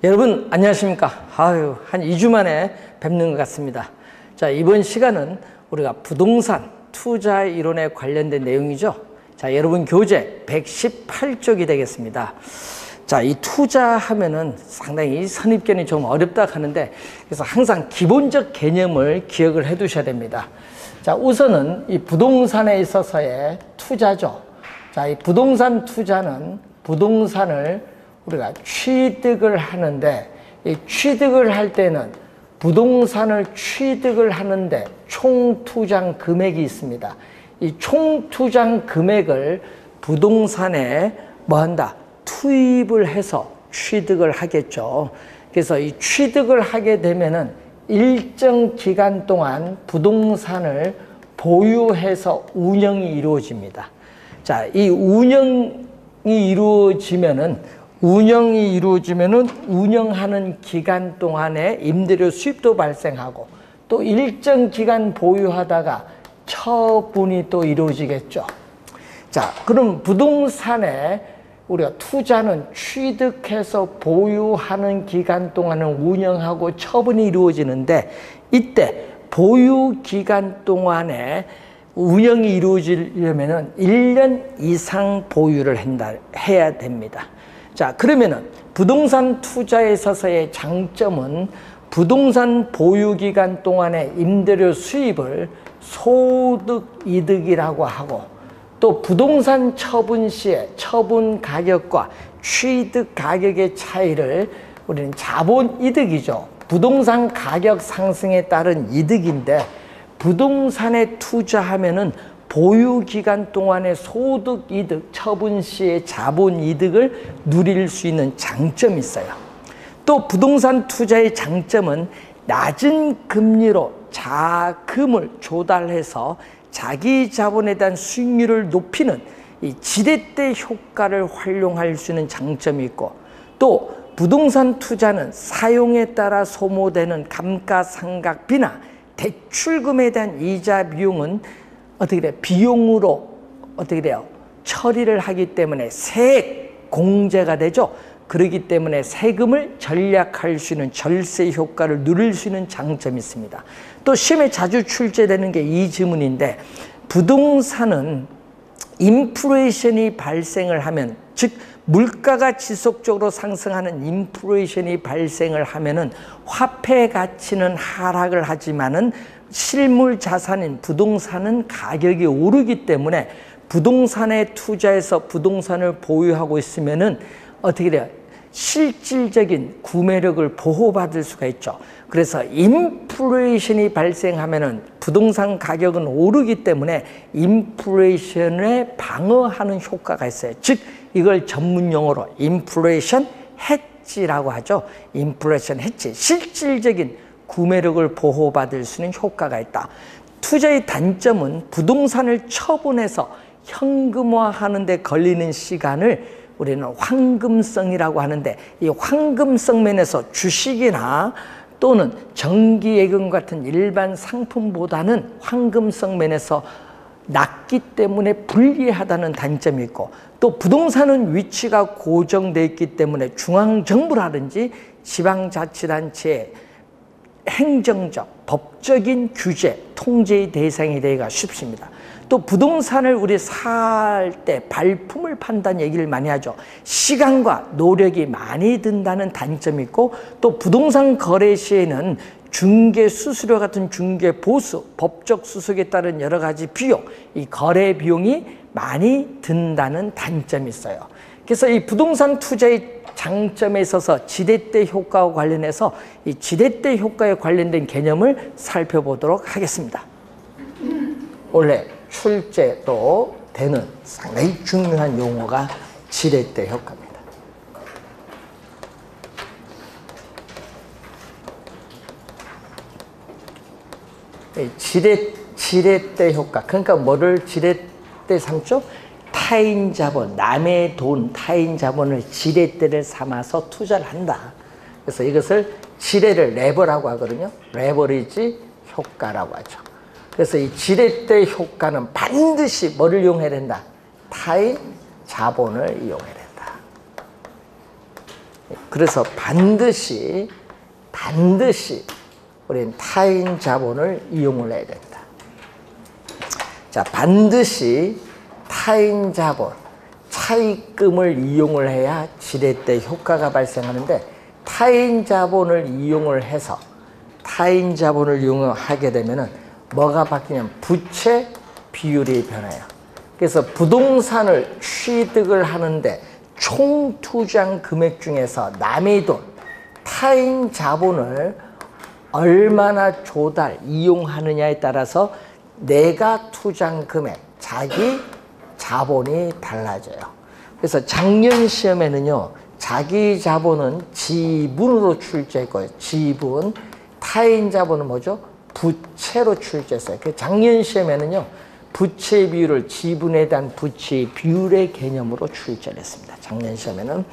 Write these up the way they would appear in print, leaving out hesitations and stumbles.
여러분 안녕하십니까? 한 2주 만에 뵙는 것 같습니다. 자, 이번 시간은 우리가 부동산 투자 이론에 관련된 내용이죠. 자, 여러분 교재 118쪽이 되겠습니다. 자, 이 투자하면은 상당히 선입견이 좀 어렵다 하는데, 그래서 항상 기본적 개념을 기억을 해 두셔야 됩니다. 자, 우선은 이 부동산에 있어서의 투자죠. 자, 이 부동산 투자는 부동산을 우리가 취득을 하는데, 이 취득을 할 때는 부동산을 취득을 하는데 총 투자 금액이 있습니다. 이 총 투자 금액을 부동산에 뭐한다? 투입을 해서 취득을 하겠죠. 그래서 이 취득을 하게 되면은 일정 기간 동안 부동산을 보유해서 운영이 이루어집니다. 자, 이 운영이 이루어지면은 운영하는 기간 동안에 임대료 수입도 발생하고, 또 일정 기간 보유하다가 처분이 또 이루어지겠죠. 자, 그럼 부동산에 우리가 투자는 취득해서 보유하는 기간 동안은 운영하고 처분이 이루어지는데, 이때 보유 기간 동안에 운영이 이루어지려면 1년 이상 보유를 해야 됩니다. 자, 그러면은 부동산 투자에 있어서의 장점은 부동산 보유 기간 동안의 임대료 수입을 소득이득이라고 하고, 또 부동산 처분 시에 처분 가격과 취득 가격의 차이를 우리는 자본이득이죠. 부동산 가격 상승에 따른 이득인데, 부동산에 투자하면은 보유 기간 동안의 소득이득, 처분 시의 자본이득을 누릴 수 있는 장점이 있어요. 또 부동산 투자의 장점은 낮은 금리로 자금을 조달해서 자기 자본에 대한 수익률을 높이는 이 지렛대 효과를 활용할 수 있는 장점이 있고, 또 부동산 투자는 사용에 따라 소모되는 감가상각비나 대출금에 대한 이자 비용은 비용으로 처리를 하기 때문에 세액 공제가 되죠. 그렇기 때문에 세금을 절약할 수 있는 절세 효과를 누릴 수 있는 장점이 있습니다. 또 시험에 자주 출제되는 게 이 질문인데, 부동산은 인플레이션이 발생을 하면, 즉 물가가 지속적으로 상승하는 인플레이션이 발생을 하면은 화폐 가치는 하락을 하지만은 실물 자산인 부동산은 가격이 오르기 때문에 부동산에 투자해서 부동산을 보유하고 있으면은 어떻게 돼요? 실질적인 구매력을 보호받을 수가 있죠. 그래서 인플레이션이 발생하면은 부동산 가격은 오르기 때문에 인플레이션에 방어하는 효과가 있어요. 즉 이걸 전문 용어로 인플레이션 해지라고 하죠. 인플레이션 해지, 실질적인 구매력을 보호받을 수 있는 효과가 있다. 투자의 단점은 부동산을 처분해서 현금화하는 데 걸리는 시간을 우리는 황금성이라고 하는데, 이 황금성 면에서 주식이나 또는 정기예금 같은 일반 상품보다는 황금성 면에서 낮기 때문에 불리하다는 단점이 있고, 또 부동산은 위치가 고정되어 있기 때문에 중앙정부라든지 지방자치단체의 행정적, 법적인 규제, 통제의 대상이 되기가 쉽습니다. 또 부동산을 우리 살 때 발품을 판다는 얘기를 많이 하죠. 시간과 노력이 많이 든다는 단점이 있고, 또 부동산 거래 시에는 중개 수수료 같은 중개 보수, 법적 수수에 따른 여러 가지 비용, 이 거래 비용이 많이 든다는 단점이 있어요. 그래서 이 부동산 투자의 장점에 있어서 지렛대 효과와 관련해서 이 지렛대 효과에 관련된 개념을 살펴보도록 하겠습니다. 원래 출제도 되는 상당히 중요한 용어가 지렛대 효과입니다. 지렛대 효과, 그러니까 뭐를 지렛대 삼죠? 타인 자본, 남의 돈, 타인 자본을 지렛대를 삼아서 투자를 한다. 그래서 이것을 지렛을 레버라고 하거든요. 레버리지 효과라고 하죠. 그래서 이 지렛대 효과는 반드시 뭐를 이용해야 된다? 타인 자본을 이용해야 된다. 그래서 반드시 우리는 타인 자본을 이용을 해야 된다. 자, 반드시 타인 자본, 차입금을 이용을 해야 지렛대 효과가 발생하는데, 타인 자본을 이용을 해서 타인 자본을 이용하게 되면은 뭐가 바뀌냐면 부채 비율이 변해요. 그래서 부동산을 취득을 하는데 총 투자한 금액 중에서 남의 돈, 타인 자본을 얼마나 이용하느냐에 따라서 내가 투자한 금액, 자기 자본이 달라져요. 그래서 작년 시험에는요, 자기 자본은 지분으로 출제했고요. 지분, 타인 자본은 뭐죠? 부채로 출제했어요. 그 작년 시험에는요, 부채 비율을 지분에 대한 부채 비율의 개념으로 출제를 했습니다. 작년 시험에는.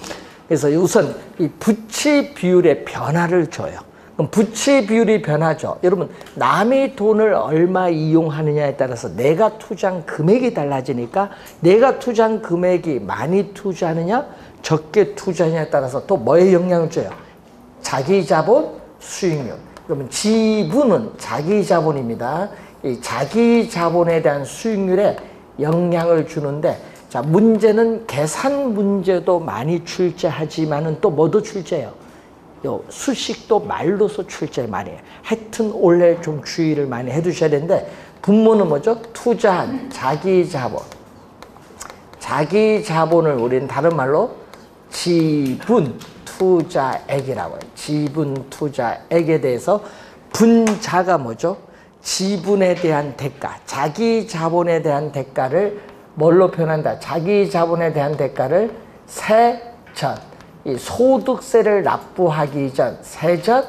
그래서 우선 이 부채 비율의 변화를 줘요. 그럼 부채 비율이 변하죠. 여러분, 남의 돈을 얼마 이용하느냐에 따라서 내가 투자한 금액이 달라지니까, 내가 투자한 금액이 많이 투자하느냐 적게 투자하느냐에 따라서 또 뭐에 영향을 줘요? 자기 자본, 수익률. 그러면 지분은 자기 자본입니다. 이 자기 자본에 대한 수익률에 영향을 주는데, 자, 문제는 계산 문제도 많이 출제하지만은 또 뭐도 출제해요? 요 수식도 말로서 출제 많이 해요. 하여튼 올해 좀 주의를 많이 해두셔야 되는데, 분모는 뭐죠? 투자한 자기 자본. 자기 자본을 우리는 다른 말로 지분 투자액이라고 해요. 지분 투자액에 대해서 분자가 뭐죠? 지분에 대한 대가, 자기 자본에 대한 대가를 뭘로 표현한다? 자기 자본에 대한 대가를 세전, 이 소득세를 납부하기 전 세전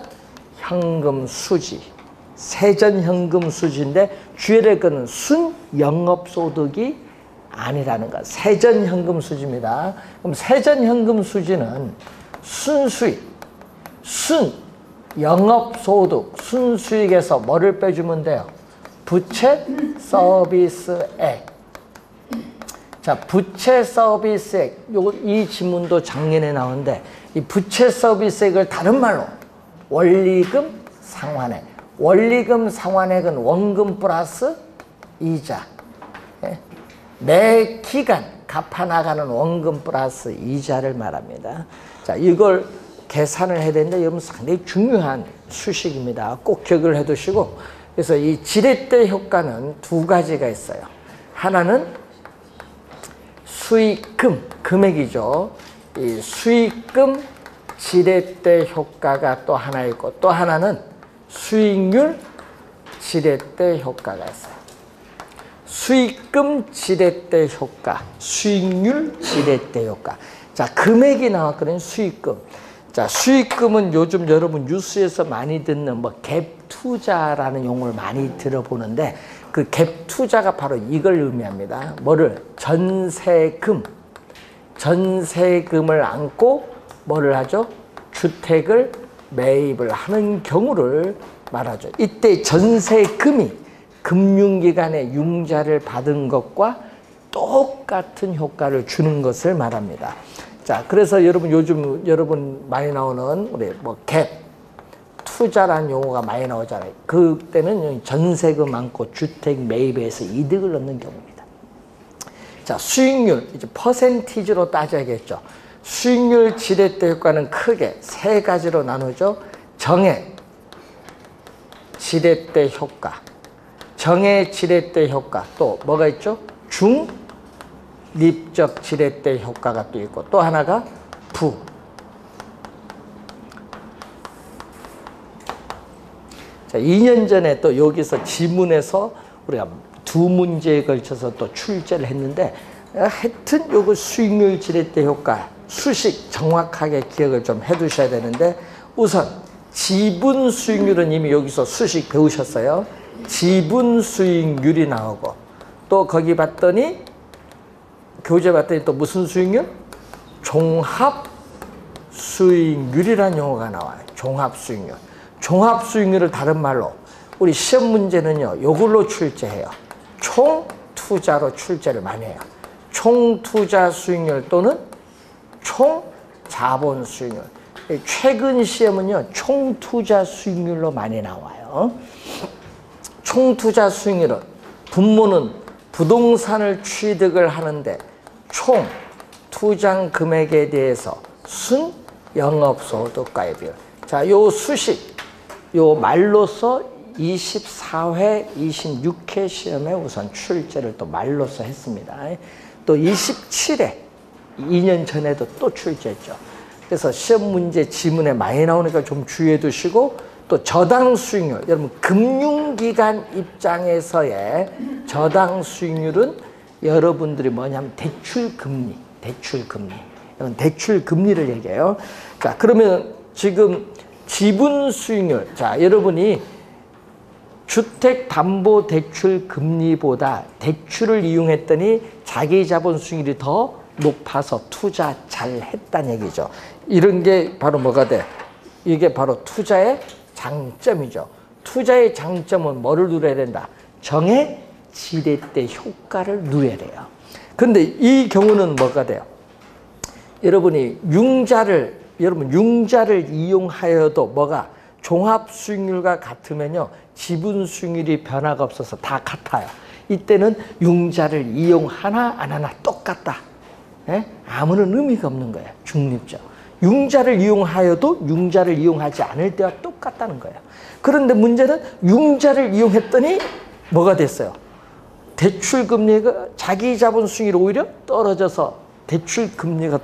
현금 수지, 세전 현금 수지인데 주의를 끄는 순 영업소득이 아니라는 것. 세전 현금 수지입니다. 그럼 세전 현금 수지는 순수익, 순 영업소득, 순수익에서 뭐를 빼주면 돼요? 부채 서비스액. 자, 부채 서비스액. 이 지문도 작년에 나오는데, 이 부채 서비스액을 다른 말로 원리금 상환액. 원리금 상환액은 원금 플러스 이자. 매 기간 갚아나가는 원금 플러스 이자를 말합니다. 자, 이걸 계산을 해야 되는데, 여러분 상당히 중요한 수식입니다. 꼭 기억을 해 두시고, 그래서 이 지렛대 효과는 두 가지가 있어요. 하나는 수익금, 금액이죠. 이 수익금 지렛대 효과가 또 하나 있고, 또 하나는 수익률 지렛대 효과가 있어요. 수익금 지렛대 효과, 수익률 지렛대 효과. 자, 금액이 나왔거든요. 수익금. 자, 수익금은 요즘 여러분 뉴스에서 많이 듣는 뭐 갭 투자라는 용어를 많이 들어보는데, 그 갭 투자가 바로 이걸 의미합니다. 뭐를? 전세금. 전세금을 안고 뭐를 하죠? 주택을 매입을 하는 경우를 말하죠. 이때 전세금이 금융기관의 융자를 받은 것과 똑같은 효과를 주는 것을 말합니다. 자, 그래서 여러분 요즘 여러분 많이 나오는 우리 뭐 갭 투자라는 용어가 많이 나오잖아요. 그때는 전세금 안고 주택 매입에서 이득을 얻는 경우입니다. 자, 수익률, 이제 퍼센티지로 따져야겠죠. 수익률 지렛대 효과는 크게 세 가지로 나누죠. 정액 지렛대 효과, 정액 지렛대 효과, 또 뭐가 있죠? 중립적 지렛대 효과가 또 있고, 또 하나가 부. 자, 2년 전에 또 여기서 지문에서 우리가 두 문제에 걸쳐서 또 출제를 했는데, 하여튼 요거 수익률 지렛대 효과 수식 정확하게 기억을 좀 해두셔야 되는데, 우선 지분 수익률은 이미 여기서 수식 배우셨어요. 지분 수익률이 나오고, 또 거기 봤더니 교재 봤더니 또 무슨 수익률? 종합 수익률이라는 용어가 나와요. 종합 수익률. 종합 수익률을 다른 말로 우리 시험 문제는요, 요걸로 출제해요. 총 투자로 출제를 많이 해요. 총 투자 수익률 또는 총 자본 수익률. 최근 시험은요, 총투자 수익률로 많이 나와요. 총투자 수익률은 분모는 부동산을 취득을 하는데 총 투자 금액에 대해서 순 영업소득가의 비율. 자, 요 수식, 요 말로써 24회, 26회 시험에 우선 출제를 또 말로써 했습니다. 또 27회, 2년 전에도 또 출제했죠. 그래서 시험 문제 지문에 많이 나오니까 좀 주의해 두시고, 또 저당 수익률, 여러분 금융기관 입장에서의 저당 수익률은 여러분들이 뭐냐면 대출금리, 이건 대출금리를 얘기해요. 자, 그러면 지금 지분 수익률, 자, 여러분이 주택담보대출금리보다 대출을 이용했더니 자기 자본 수익률이 더 높아서 투자 잘 했다는 얘기죠. 이런 게 바로 뭐가 돼? 이게 바로 투자의 장점이죠. 투자의 장점은 뭐를 누려야 된다? 정의 지렛대 효과를 누려야 돼요. 그런데 이 경우는 뭐가 돼요? 여러분이 융자를 이용하여도 뭐가 종합 수익률과 같으면요, 지분 수익률이 변화가 없어서 다 같아요. 이때는 융자를 이용하나 안 하나 똑같다. 예? 아무런 의미가 없는 거예요. 중립적. 융자를 이용하여도 융자를 이용하지 않을 때와 똑같다는 거예요. 그런데 문제는 융자를 이용했더니 뭐가 됐어요? 대출금리가 자기 자본 수익률이 오히려 떨어져서 대출금리가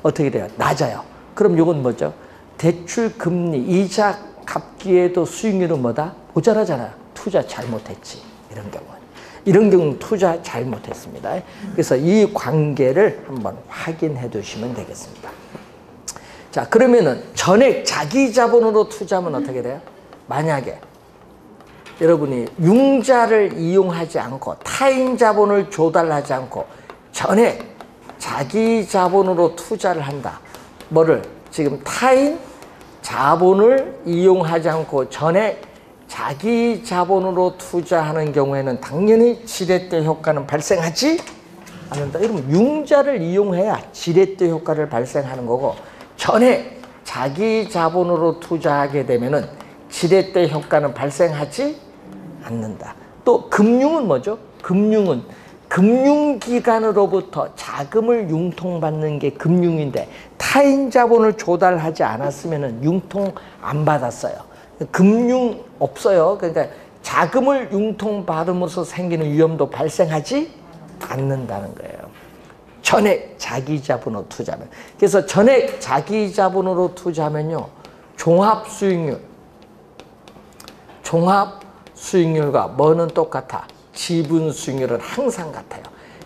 어떻게 돼요? 낮아요. 그럼 이건 뭐죠? 대출금리 이자 갚기에도 수익률은 뭐다? 모자라잖아요. 투자 잘못했지. 이런 경우는 투자 잘못했습니다. 그래서 이 관계를 한번 확인해 두시면 되겠습니다. 자, 그러면은 전액 자기 자본으로 투자하면 어떻게 돼요? 만약에 여러분이 융자를 이용하지 않고 타인 자본을 조달하지 않고 전액 자기 자본으로 투자를 한다. 뭐를? 지금 타인 자본을 이용하지 않고 전액 자기 자본으로 투자하는 경우에는 당연히 지렛대 효과는 발생하지 않는다. 여러분, 융자를 이용해야 지렛대 효과를 발생하는 거고, 전액 자기 자본으로 투자하게 되면은 지렛대 효과는 발생하지 않는다. 또 금융은 뭐죠? 금융은 금융기관으로부터 자금을 융통받는 게 금융인데 타인 자본을 조달하지 않았으면 융통 안 받았어요. 금융 없어요. 그러니까 자금을 융통받음으로써 생기는 위험도 발생하지 않는다는 거예요. 전액 자기 자본으로 투자하면. 그래서 전액 자기 자본으로 투자하면요, 종합 수익률과 뭐는 똑같아? 지분 수익률은 항상 같아요.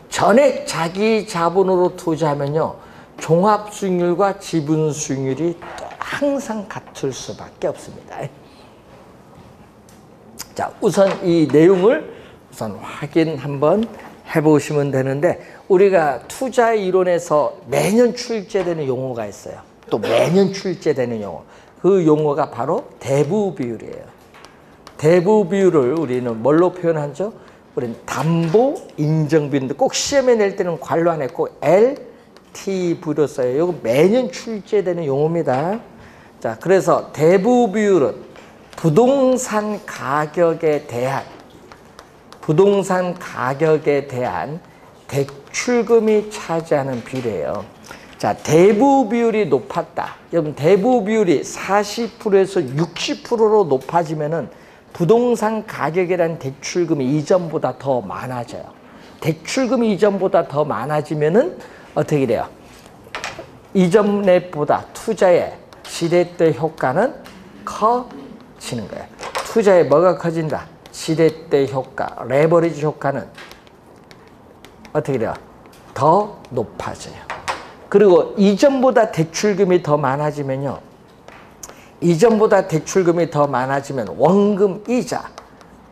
전액 자기 자본으로 투자하면요, 종합 수익률과 지분 수익률이 항상 같을 수밖에 없습니다. 자, 우선 이 내용을 우선 확인 한번 해보시면 되는데, 우리가 투자 이론에서 매년 출제되는 용어가 있어요. 또 매년 출제되는 용어. 그 용어가 바로 대부 비율이에요. 대부 비율을 우리는 뭘로 표현하죠? 우리는 담보 인정 비율인데 꼭 시험에 낼 때는 괄호 안에 꼭 LTV로 써요. 이거 매년 출제되는 용어입니다. 자, 그래서 대부 비율은 부동산 가격에 대한 대출금이 차지하는 비율이에요. 자, 대부 비율이 높았다. 여러분, 대부 비율이 40%에서 60%로 높아지면은 부동산 가격에 대한 대출금이 이전보다 더 많아져요. 대출금이 이전보다 더 많아지면은 어떻게 돼요? 이전보다 투자의 지렛대 효과는 커지는 거예요. 투자의 뭐가 커진다? 지렛대 효과, 레버리지 효과는 어떻게 돼요? 더 높아져요. 그리고 이전보다 대출금이 더 많아지면요, 이전보다 대출금이 더 많아지면 원금 이자,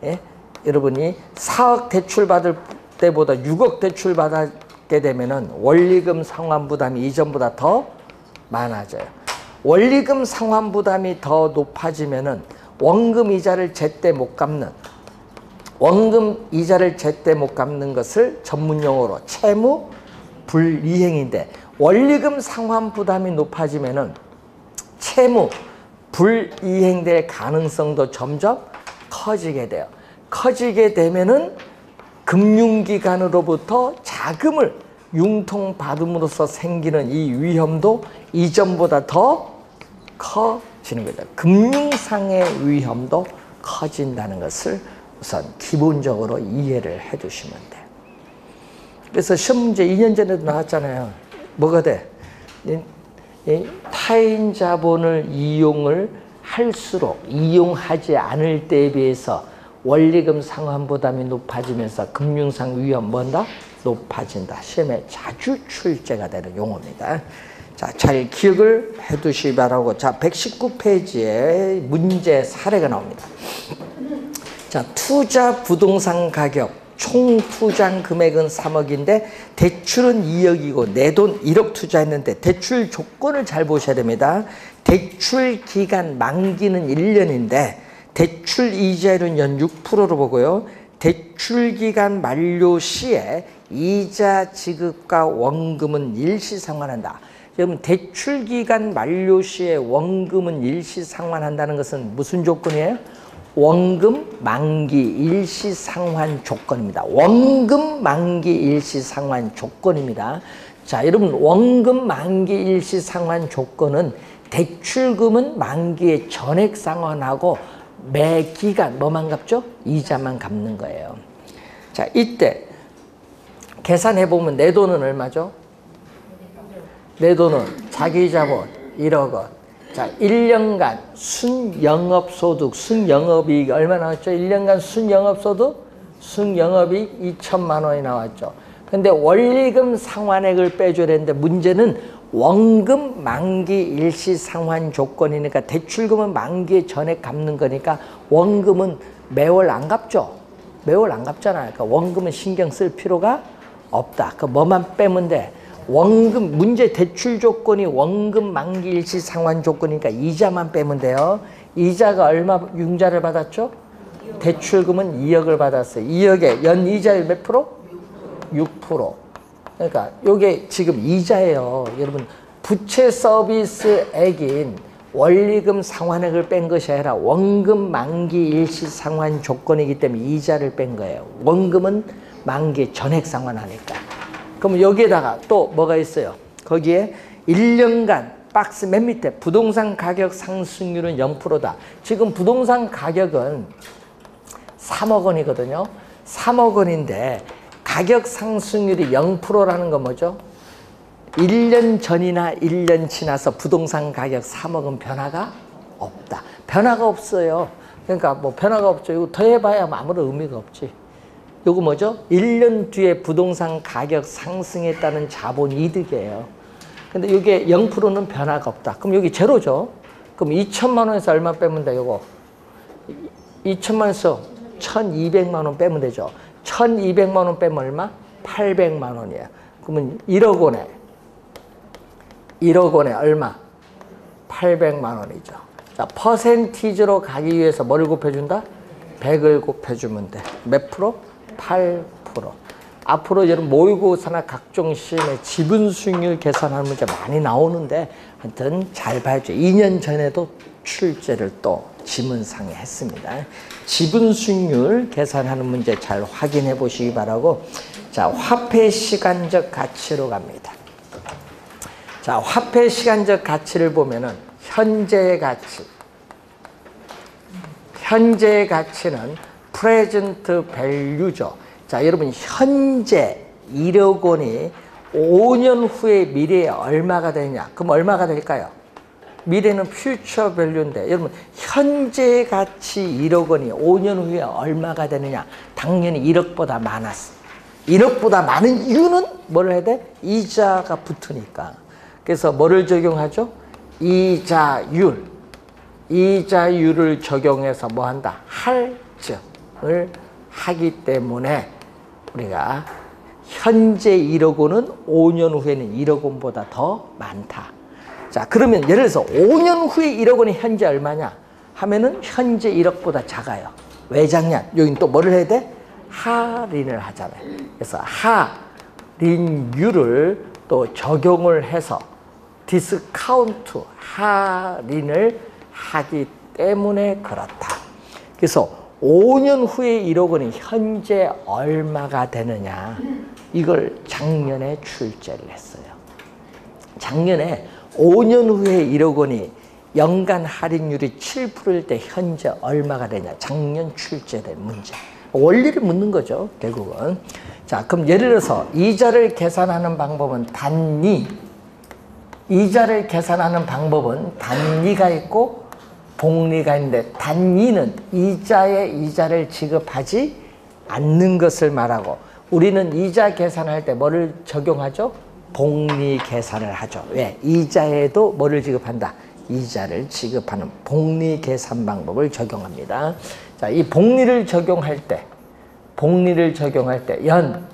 예? 여러분이 4억 대출 받을 때보다 6억 대출 받게 되면은 원리금 상환 부담이 이전보다 더 많아져요. 원리금 상환 부담이 더 높아지면은 원금 이자를 제때 못 갚는 것을 전문 용어로 채무 불이행인데, 원리금 상환 부담이 높아지면은 채무 불이행될 가능성도 점점 커지게 돼요. 커지게 되면은 금융기관으로부터 자금을 융통받음으로써 생기는 이 위험도 이전보다 더 커지는 거죠. 금융상의 위험도 커진다는 것을 우선 기본적으로 이해를 해 두시면 돼요. 그래서 시험 문제 2년 전에도 나왔잖아요. 뭐가 돼? 타인 자본을 이용을 할수록 이용하지 않을 때에 비해서 원리금 상환 부담이 높아지면서 금융상 위험 뭐다? 높아진다. 시험에 자주 출제가 되는 용어입니다. 자, 잘 기억을 해 두시기 바라고. 자, 119페이지에 문제 사례가 나옵니다. 자, 투자 부동산 가격 총 투자 금액은 3억인데 대출은 2억이고 내 돈 1억 투자했는데 대출 조건을 잘 보셔야 됩니다. 대출 기간 만기는 1년인데 대출 이자율은 연 6%로 보고요. 대출 기간 만료 시에 이자 지급과 원금은 일시 상환한다. 여러분, 대출 기간 만료 시에 원금은 일시 상환한다는 것은 무슨 조건이에요? 원금 만기 일시 상환 조건입니다. 원금 만기 일시 상환 조건입니다. 자, 여러분, 원금 만기 일시 상환 조건은 대출금은 만기에 전액 상환하고 매 기간 뭐만 갚죠? 이자만 갚는 거예요. 자, 이때 계산해 보면 내 돈은 얼마죠? 내 돈은 자기 자본 1억 원. 자, 1년간 순영업소득, 순영업이익 얼마 나왔죠? 1년간 순영업소득, 순영업이익 2천만 원이 나왔죠. 근데 원리금 상환액을 빼줘야 되는데 문제는 원금 만기 일시 상환 조건이니까 대출금은 만기에 전액 갚는 거니까 원금은 매월 안 갚죠. 매월 안 갚잖아요. 그러니까 원금은 신경 쓸 필요가 없다. 그 뭐만 빼면 돼? 원금, 문제 대출 조건이 원금 만기 일시 상환 조건이니까 이자만 빼면 돼요. 이자가 얼마 융자를 받았죠? 대출금은 2억을 받았어요. 2억에 연 이자율 몇 프로? 6%. 그러니까 이게 지금 이자예요. 여러분, 부채 서비스액인 원리금 상환액을 뺀 것이 아니라 원금 만기 일시 상환 조건이기 때문에 이자를 뺀 거예요. 원금은 만기 전액 상환하니까. 그럼 여기에다가 또 뭐가 있어요? 거기에 1년간 박스 맨 밑에 부동산 가격 상승률은 0%다. 지금 부동산 가격은 3억 원이거든요. 3억 원인데 가격 상승률이 0%라는 건 뭐죠? 1년 전이나 1년 지나서 부동산 가격 3억은 변화가 없다. 변화가 없어요. 그러니까 뭐 변화가 없죠. 이거 더 해봐야 아무런 의미가 없지. 요거 뭐죠? 1년 뒤에 부동산 가격 상승했다는 자본 이득이에요. 근데 이게 0%는 변화가 없다. 그럼 여기 제로죠. 그럼 2천만 원에서 얼마 빼면 돼? 요거 2천만 원에서 1,200만 원 빼면 되죠. 1,200만 원 빼면 얼마? 800만 원이에요. 그러면 1억 원에 얼마? 800만 원이죠. 자, 퍼센티지로 가기 위해서 뭐를 곱해준다? 100을 곱해주면 돼. 몇 프로? 8%. 앞으로 여러분 모의고사나 각종 시험에 지분 수익률 계산하는 문제 많이 나오는데 하여튼 잘 봐야죠. 2년 전에도 출제를 또 지문상에 했습니다. 지분 수익률 계산하는 문제 잘 확인해 보시기 바라고. 자, 화폐 시간적 가치로 갑니다. 자, 화폐 시간적 가치를 보면은 현재의 가치. 현재의 가치는 프레젠트 밸류죠. 자, 여러분 현재 1억 원이 5년 후에 미래에 얼마가 되냐? 그럼 얼마가 될까요? 미래는 퓨처 밸류인데 여러분 현재 가치 1억 원이 5년 후에 얼마가 되느냐? 당연히 1억보다 많았어. 1억보다 많은 이유는 뭘 해야 돼? 이자가 붙으니까. 그래서 뭐를 적용하죠? 이자율을 적용해서 뭐 한다? 할증을 하기 때문에 우리가 현재 1억 원은 5년 후에는 1억 원보다 더 많다. 자, 그러면 예를 들어서 5년 후에 1억 원이 현재 얼마냐 하면은 현재 1억보다 작아요. 왜 작냐? 여긴 또 뭐를 해야 돼? 할인을 하잖아요. 그래서 할인율을 또 적용을 해서 디스카운트, 할인을 하기 때문에 그렇다. 그래서 5년 후에 1억 원이 현재 얼마가 되느냐, 이걸 작년에 출제를 했어요. 작년에 5년 후에 1억 원이 연간 할인율이 7%일 때 현재 얼마가 되냐, 작년 출제된 문제. 원리를 묻는 거죠, 결국은. 자, 그럼 예를 들어서 이자를 계산하는 방법은 단위, 이자를 계산하는 방법은 단위가 있고 복리가 있는데, 단위는 이자에 이자를 지급하지 않는 것을 말하고, 우리는 이자 계산할 때 뭐를 적용하죠? 복리 계산을 하죠. 왜? 이자에도 뭐를 지급한다? 이자를 지급하는 복리 계산 방법을 적용합니다. 자, 이 복리를 적용할 때, 연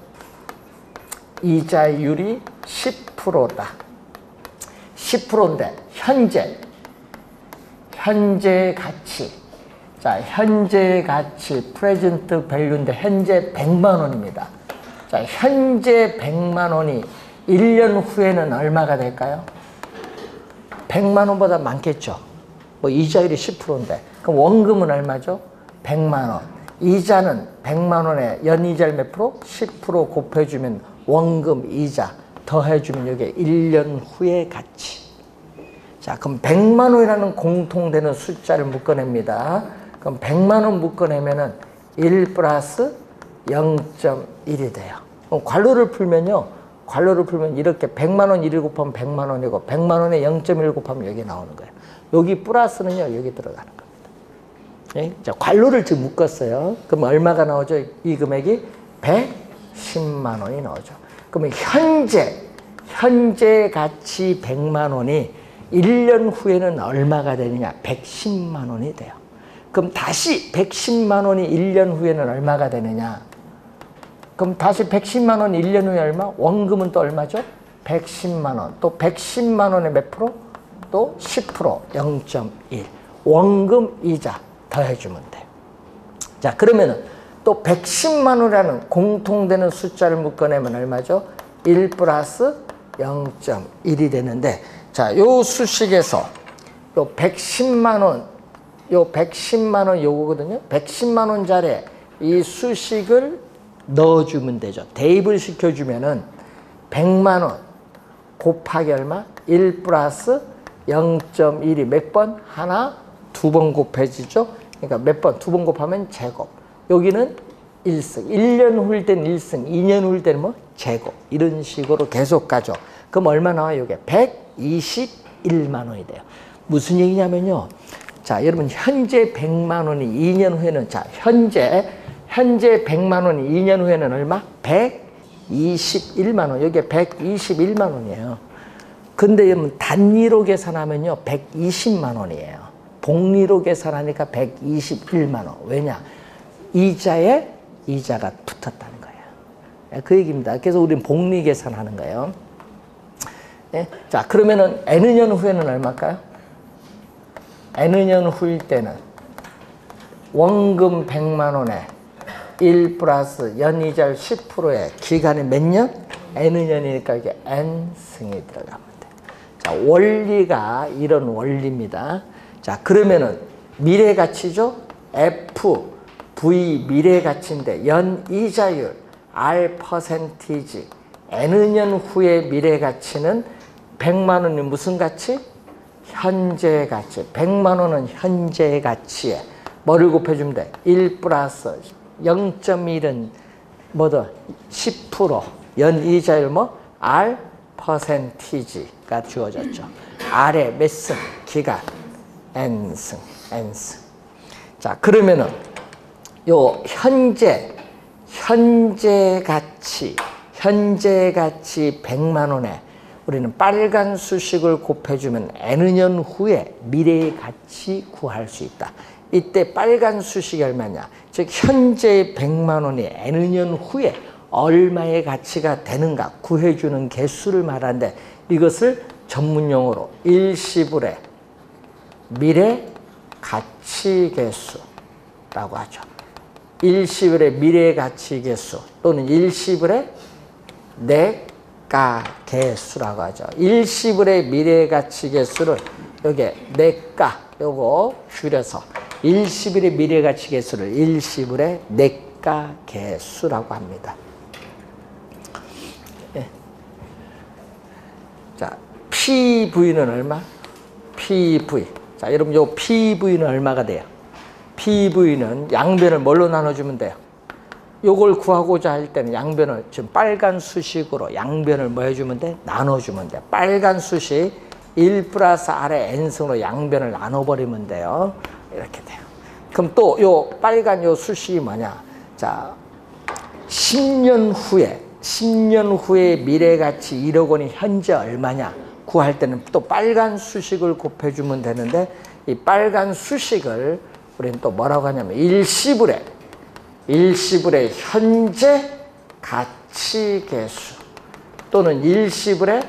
이자율이 10%다. 10%인데 현재 가치. 자, 현재 가치, 프레젠트 밸류인데 현재 100만 원입니다. 자, 현재 100만 원이 1년 후에는 얼마가 될까요? 100만 원보다 많겠죠. 뭐 이자율이 10%인데. 그럼 원금은 얼마죠? 100만 원. 이자는 100만 원에 연이자를 몇 프로? 10% 곱해주면 원금 이자 더해주면 이게 1년 후의 가치. 자, 그럼 100만 원이라는 공통되는 숫자를 묶어냅니다. 그럼 100만 원 묶어내면은 1 플러스 0.1이 돼요. 그럼 관로를 풀면요. 이렇게 100만 원 1을 곱하면 100만 원이고 100만 원에 0.1 곱하면 여기 나오는 거예요. 여기 플러스는요, 여기 들어가는 겁니다. 예? 자, 관로를 지금 묶었어요. 그럼 얼마가 나오죠? 이 금액이 110만 원이 나오죠. 그러면 현재 가치 100만 원이 1년 후에는 얼마가 되느냐? 110만 원이 돼요. 그럼 다시 110만 원이 1년 후에는 얼마가 되느냐? 그럼 다시 110만 원 1년 후에 얼마? 원금은 또 얼마죠? 110만 원. 또 110만 원에 몇 프로? 또 10%, 0.1. 원금 이자 더해주면 돼요. 자, 그러면은 또 110만 원이라는 공통되는 숫자를 묶어내면 얼마죠? 1 플러스 0.1이 되는데, 자, 요 수식에서 요 110만 원, 요거거든요. 110만 원짜리 이 수식을 넣어주면 되죠. 대입을 시켜주면은 100만 원 곱하기 얼마? 1 플러스 0.1이 몇 번? 하나, 두 번 곱해지죠. 그러니까 몇 번? 두 번 곱하면 제곱. 여기는 1승. 1년 후일 때는 1승, 2년 후일 때는 뭐? 제곱. 이런 식으로 계속 가죠. 그럼 얼마 나와요? 이게 121만 원이 돼요. 무슨 얘기냐면요. 자, 여러분, 현재 100만 원이 2년 후에는, 자, 현재 100만 원이 2년 후에는 얼마? 121만 원. 여기에 121만 원이에요. 근데 여러분, 단위로 계산하면요, 120만 원이에요. 복리로 계산하니까 121만 원. 왜냐? 이자에 이자가 붙었다는 거예요. 그 얘기입니다. 그래서 우리는 복리 계산하는 거예요. 네? 자, 그러면은 N 년 후에는 얼마일까요? N 년 후일 때는 원금 100만 원에 1 플러스 연이자 10%의 기간이 몇 년? N년이니까 이게 N승이 들어가면 돼. 자, 원리가 이런 원리입니다. 자, 그러면은 미래가치죠? F, V 미래가치인데 연이자율 R 퍼센티지 N년 후의 미래가치는 100만 원이 무슨 가치? 현재 가치. 100만 원은 현재 가치에 뭐를 곱해주면 돼? 1 플러스 0.1은 뭐다? 10% 연이자율 뭐? R 퍼센티지가 주어졌죠. R의 몇 승? 기간 N승. 자, 그러면은 요 현재 가치 100만 원에 우리는 빨간 수식을 곱해주면 N년 후에 미래의 가치 구할 수 있다. 이때 빨간 수식이 얼마냐? 즉 현재 100만 원이 N년 후에 얼마의 가치가 되는가 구해주는 개수를 말하는데, 이것을 전문용어로 일시불의 미래 가치 개수라고 하죠. 일시불의 미래 가치 개수 또는 일시불의 내 내가계수라고 하죠. 일시불의 미래가치계수를 요게 내가 요거 줄여서 일시불의 미래가치계수를 일시불의 내가계수라고 합니다. 예. 자, PV는 얼마? PV. 자, 여러분 요 PV는 얼마가 돼요? PV는 양변을 뭘로 나눠주면 돼요? 요걸 구하고자 할 때는 양변을 지금 빨간 수식으로 양변을 뭐 해주면 돼? 나눠주면 돼. 빨간 수식 1 플러스 R의 N승으로 양변을 나눠버리면 돼요. 이렇게 돼요. 그럼 또 요 빨간 요 수식이 뭐냐? 자, 10년 후에 미래가치 1억 원이 현재 얼마냐? 구할 때는 또 빨간 수식을 곱해주면 되는데 이 빨간 수식을 우리는 또 뭐라고 하냐면 일시불의 현재 가치계수 또는 일시불의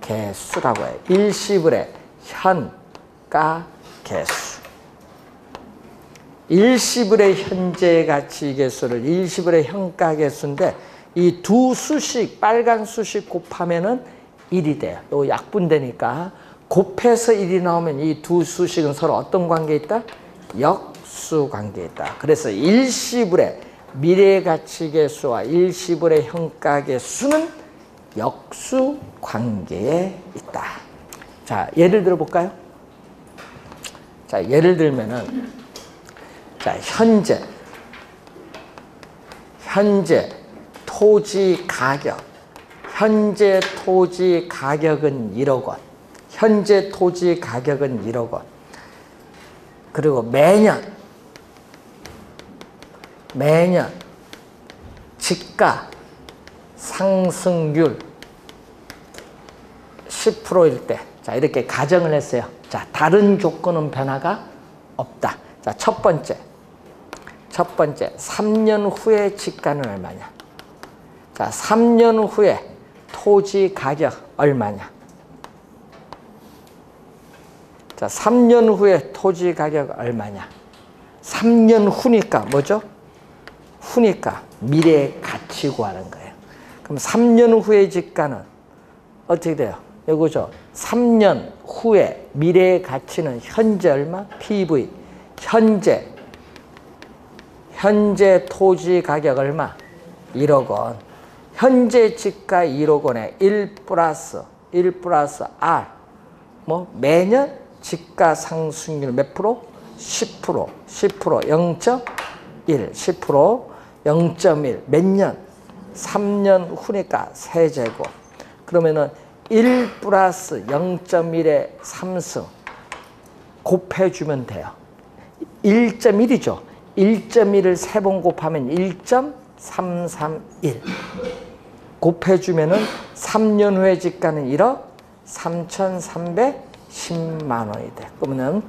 현가계수라고 해요. 일시불의 현가계수. 일시불의 현재 가치계수를 일시불의 현가계수인데 이 두 수식 빨간 수식 곱하면은 1이 돼요. 요 약분되니까 곱해서 1이 나오면 이 두 수식은 서로 어떤 관계에 있다? 역수관계에 있다. 그래서 일시불의 미래가치계수와 일시불의 현가계수는 역수관계에 있다. 자, 예를 들어 볼까요? 자, 예를 들면은 자, 현재 토지 가격은 1억 원. 현재 토지 가격은 1억 원. 그리고 매년 집가 상승률 10%일 때, 자, 이렇게 가정을 했어요. 자, 다른 조건은 변화가 없다. 자, 첫 번째 3년 후에 집가는 얼마냐? 자, 3년 후에 토지 가격 얼마냐? 자, 3년 후에 토지 가격 얼마냐? 3년 후니까 뭐죠? 후니까 미래 가치 구하는 거예요. 그럼 3년 후의 집가는 어떻게 돼요? 이거죠. 3년 후에 미래 가치는 현재 얼마? PV. 현재 토지 가격 얼마? 1억 원. 현재 집가 1억 원에 1 플러스 R. 뭐 매년 집가 상승률 몇 프로? 10%. 0.1. 0.1. 몇 년? 3년 후니까 세제곱. 그러면은 1 플러스 0.1의 3승 곱해주면 돼요. 1.1이죠. 1.1을 3번 곱하면 1.331. 곱해주면은 3년 후에 집가는 1억 3,310만 원이 돼. 그러면은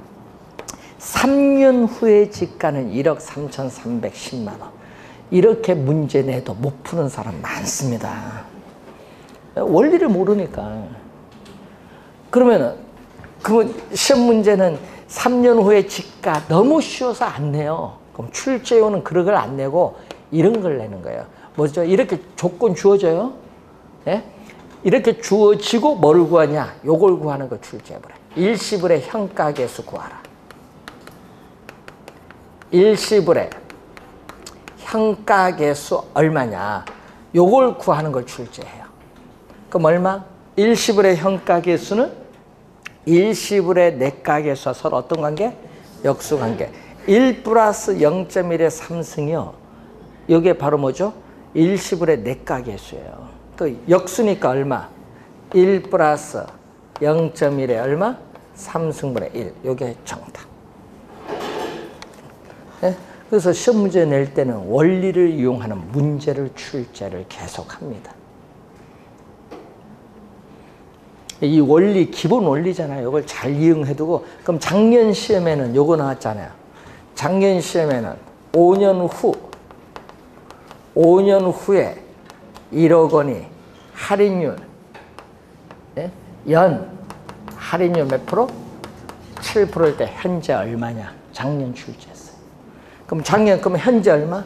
3년 후에 집가는 1억 3,310만 원. 이렇게 문제 내도 못 푸는 사람 많습니다. 원리를 모르니까. 그러면은 시험 문제는 3년 후에 집가 너무 쉬워서 안 내요. 그럼 출제요는 그런 걸 안 내고 이런 걸 내는 거예요. 뭐죠? 이렇게 조건 주어져요. 예? 이렇게 주어지고 뭘 구하냐? 요걸 구하는 거 출제해버려. 일시불의 현가계수 구하라. 일시불의 현가계수 얼마냐? 요걸 구하는 걸 출제해요. 그럼 얼마? 일시불의 현가계수는 일시불의 내가계수와 서로 어떤 관계? 역수관계. 1 플러스 0.1의 3승이요. 이게 바로 뭐죠? 일시불의 내가계수예요. 그 역수니까 얼마? 1 플러스 0.1의 얼마? 3승분의 1. 이게 정답. 네? 그래서 시험 문제 낼 때는 원리를 이용하는 문제를 출제를 계속합니다. 이 원리, 기본 원리잖아요. 이걸 잘 이용해두고, 그럼 작년 시험에는 요거 나왔잖아요. 작년 시험에는 5년 후에 1억 원이 할인율, 네? 연 할인율 몇 프로? 7%일 때 현재 얼마냐? 작년 출제했어요. 그럼 그럼 현재 얼마?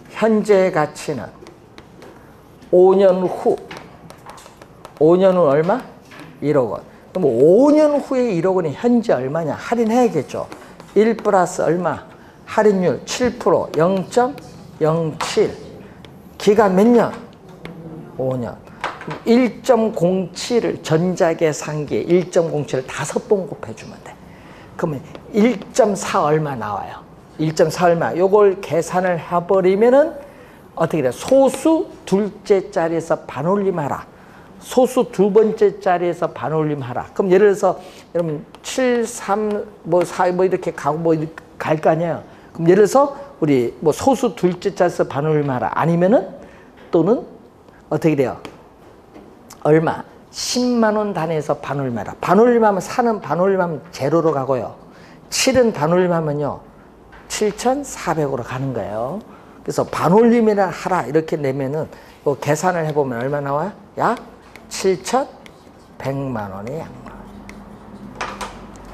현재 가치는 5년 후 5년 후 얼마? 1억 원. 그럼 5년 후에 1억 원이 현재 얼마냐? 할인해야겠죠. 1 플러스 얼마? 할인율 7%, 0.07. 기간 몇 년? 5년. 1.07을 전자계산기에 1.07을 5번 곱해주면 돼. 그러면 1.4 얼마 나와요? 1.4 얼마? 요걸 계산을 해버리면은 어떻게 돼? 소수 둘째 자리에서 반올림하라. 소수 두 번째 자리에서 반올림하라. 그럼 예를 들어서 여러분 7, 3, 4 이렇게 가고 갈 거 아니에요. 그럼 예를 들어서 우리 소수 둘째 자리에서 반올림하라. 아니면은 또는 어떻게 돼요? 얼마? 10만 원 단위에서 반올림하라. 반올림하면 4는 반올림하면 제로로 가고요. 7은 반올림하면요 7,400으로 가는 거예요. 그래서 반올림이나 하라 이렇게 내면은 계산을 해보면 얼마 나와요? 약 7,100만 원이 약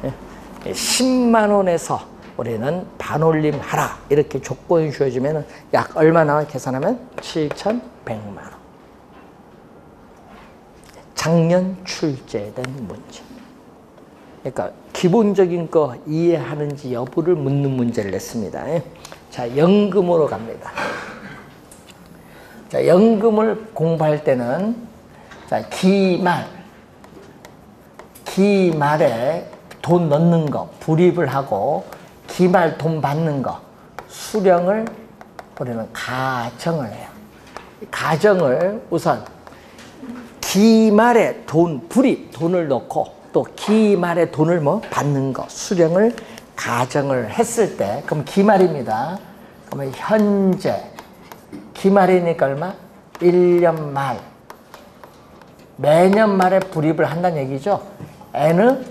나와요. 10만 원에서 우리는 반올림 하라 이렇게 조건이 주어지면 약 얼마 나와요? 계산하면 7,100만 원. 작년 출제된 문제. 그러니까 기본적인 거 이해하는지 여부를 묻는 문제를 냈습니다. 자, 연금으로 갑니다. 자, 연금을 공부할 때는 자, 기말에 돈 넣는 거, 불입을 하고 기말 돈 받는 거, 수령을 우리는 가정을 해요. 가정을 우선 기말에 불입, 돈을 넣고 또 기말에 돈을 받는 거, 수령을 가정을 했을 때, 그럼 기말입니다. 그러면 현재, 기말이니까 얼마? 1년 말. 매년 말에 불입을 한다는 얘기죠. N은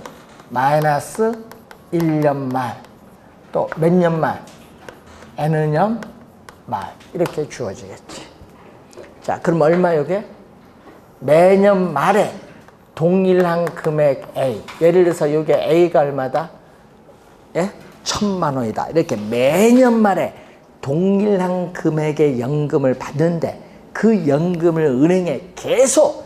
마이너스 1년 말. 또 몇 년 말? N년 말. 이렇게 주어지겠지. 자, 그럼 얼마 요게? 매년 말에 동일한 금액 A. 예를 들어서 요게 A가 얼마다? 예? 1,000만 원이다. 이렇게 매년 말에 동일한 금액의 연금을 받는데 그 연금을 은행에 계속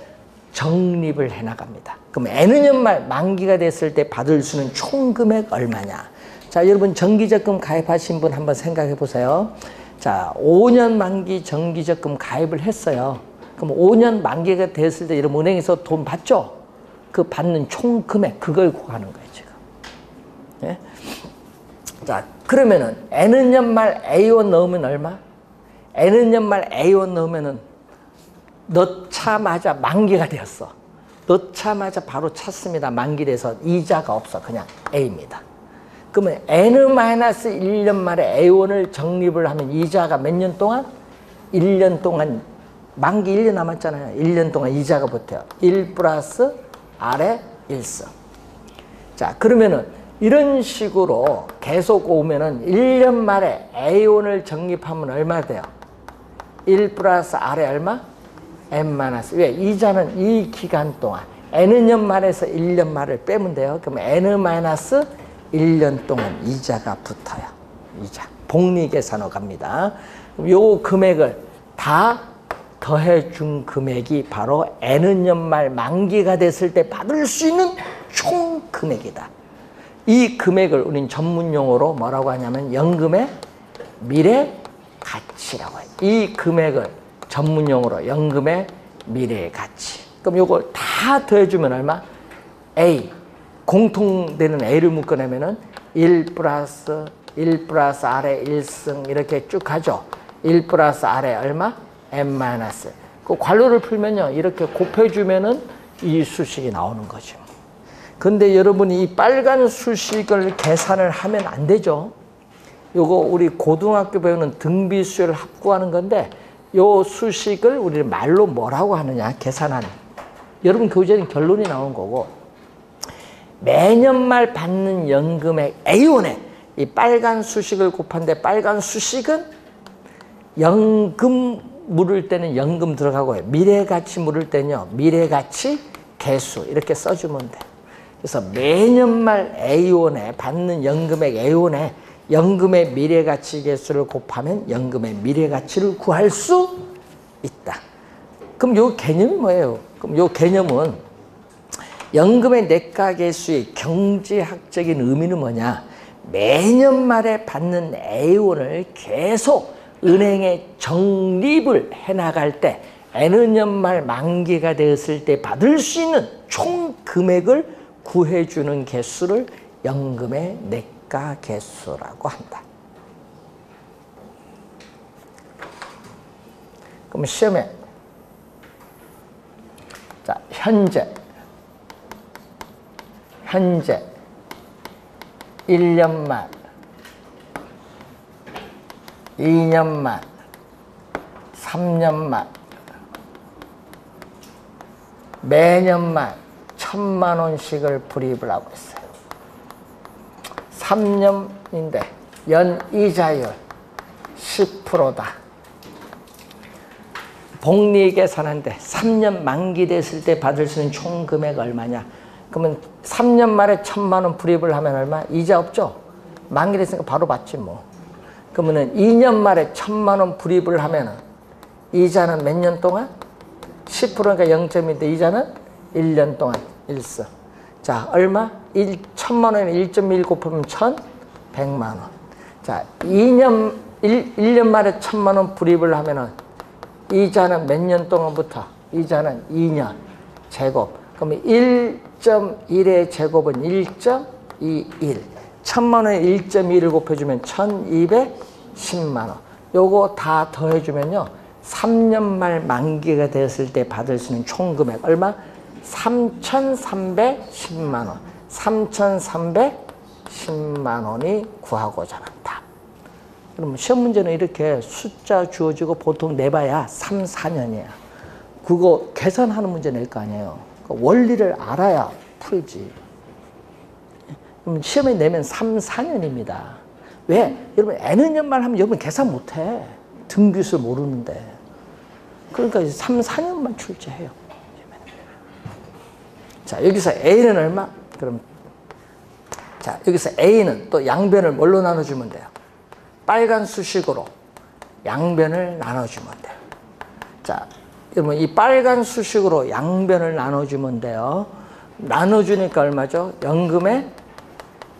적립을 해 나갑니다. 그럼 N년 말 만기가 됐을 때 받을 수 있는 총 금액 얼마냐? 자, 여러분 정기적금 가입하신 분 한번 생각해 보세요. 자, 5년 만기 정기적금 가입을 했어요. 그럼 5년 만기가 됐을 때 여러분 은행에서 돈 받죠? 그 받는 총 금액 그걸 구하는 거예요, 지금. 예? 자, 그러면은 N년 말 A1 넣으면 얼마? N년 말 A1 넣으면은 넣자마자 만기가 되었어. 넣자마자 바로 찼습니다. 만기돼서 이자가 없어. 그냥 A입니다. 그러면 N-1년 말에 A1을 적립을 하면 이자가 몇 년 동안? 1년 동안, 만기 1년 남았잖아요. 1년 동안 이자가 붙어요. 1 플러스 R의 1승. 자, 그러면은 이런 식으로 계속 오면은 1년 말에 A1을 적립하면 얼마 돼요? 1 플러스 R의 얼마? N-. 왜? 이자는 이 기간 동안 N년 말에서 1년 말을 빼면 돼요. 그럼 N-1년 동안 이자가 붙어요. 이자. 복리계산으로 갑니다. 요 금액을 다 더해준 금액이 바로 N년 말 만기가 됐을 때 받을 수 있는 총 금액이다. 이 금액을 우린 전문용어로 뭐라고 하냐면 연금의 미래 가치라고 해요. 이 금액을 전문용어로 연금의 미래 가치. 그럼 요걸 다 더해주면 얼마? A. 공통되는 A를 묶어내면은 1 플러스 R의 1승 이렇게 쭉 가죠. 1 플러스 R의 얼마? N-. 그 괄호를 풀면요. 이렇게 곱해주면은 이 수식이 나오는 거죠. 근데 여러분이 이 빨간 수식을 계산을 하면 안 되죠. 요거 우리 고등학교 배우는 등비수열 합구하는 건데 요 수식을 우리 말로 뭐라고 하느냐 계산하는. 여러분 교재는 결론이 나온 거고 매년 말 받는 연금액 A1에 이 빨간 수식을 곱한데 빨간 수식은 연금 물을 때는 연금 들어가고요. 미래가치 물을 때는요. 미래가치 개수 이렇게 써주면 돼. 그래서 매년 말 A1에 받는 연금액 A1에 연금의 미래가치 개수를 곱하면 연금의 미래가치를 구할 수 있다. 그럼 요 개념이 뭐예요? 그럼 요 개념은 연금의 내과계수의 경제학적인 의미는 뭐냐? 매년 말에 받는 A원을 계속 은행에 적립을 해나갈 때 N년 말 만기가 되었을 때 받을 수 있는 총 금액을 구해주는 개수를 연금의 내과계수라고 한다. 그럼 시험에 자 현재 1년 말, 2년 말, 3년 말, 매년 말 1,000만 원씩을 불입을 하고 있어요. 3년인데 연이자율 10%다. 복리 계산한데 3년 만기 됐을 때 받을 수 있는 총 금액 얼마냐? 그러면 3년 말에 1,000만 원 불입을 하면 얼마? 이자 없죠? 만기 됐으니까 바로 받지 뭐. 그러면은 2년 말에 1,000만 원 불입을 하면은 이자는 몇 년 동안? 10%니까 0.2인데 이자는 1년 동안 1서. 자, 얼마? 1,000만 원에 1.1 곱하면 1,100만 원. 자, 1년 말에 1,000만 원 불입을 하면은 이자는 몇 년 동안부터? 이자는 2년 제곱. 그러면 1.1의 제곱은 1.21. 1,000만 원에 1.1을 곱해주면 1,210만 원. 요거 다 더해주면요. 3년 말 만기가 되었을 때 받을 수 있는 총 금액 얼마? 3,310만 원. 3,310만 원이 구하고자 하는 답. 그러면 시험 문제는 이렇게 숫자 주어지고 보통 내봐야 3, 4년이야. 그거 계산하는 문제 낼 거 아니에요. 원리를 알아야 풀지. 그럼 시험에 내면 3, 4년입니다. 왜? 여러분 N년만 하면 여러분 계산 못해. 등기술 모르는데. 그러니까 3, 4년만 출제해요. 자, 여기서 A는 얼마? 그럼 자, 여기서 A는 또 양변을 뭘로 나눠주면 돼요? 빨간 수식으로 양변을 나눠주면 돼요. 자, 여러분 이 빨간 수식으로 양변을 나눠주면 돼요. 나눠주니까 얼마죠? 연금의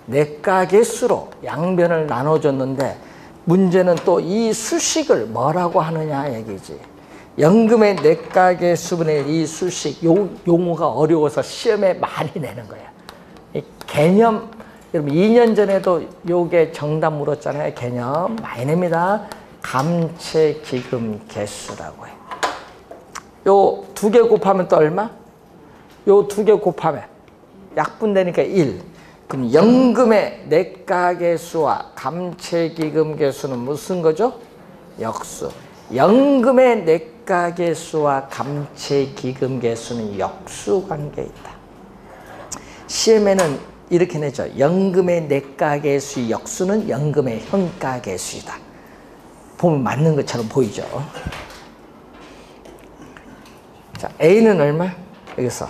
내과계수로 양변을 나눠줬는데 문제는 또 이 수식을 뭐라고 하느냐 얘기지. 연금의 내과계수분의 이 수식, 용어가 어려워서 시험에 많이 내는 거야. 이 개념, 여러분 2년 전에도 요게 정답 물었잖아요. 개념 많이 냅니다. 감채기금계수라고 해. 요 두 개 곱하면 또 얼마? 요 두 개 곱하면 약분되니까 1. 그럼 연금의 내과계수와 감채기금계수는 무슨 거죠? 역수. 연금의 내과계수와 감채기금계수는 역수관계에 있다. 시험에는 이렇게 내죠. 연금의 내과계수의 역수는 연금의 현가계수이다. 보면 맞는 것처럼 보이죠. 자, A는 얼마? 여기서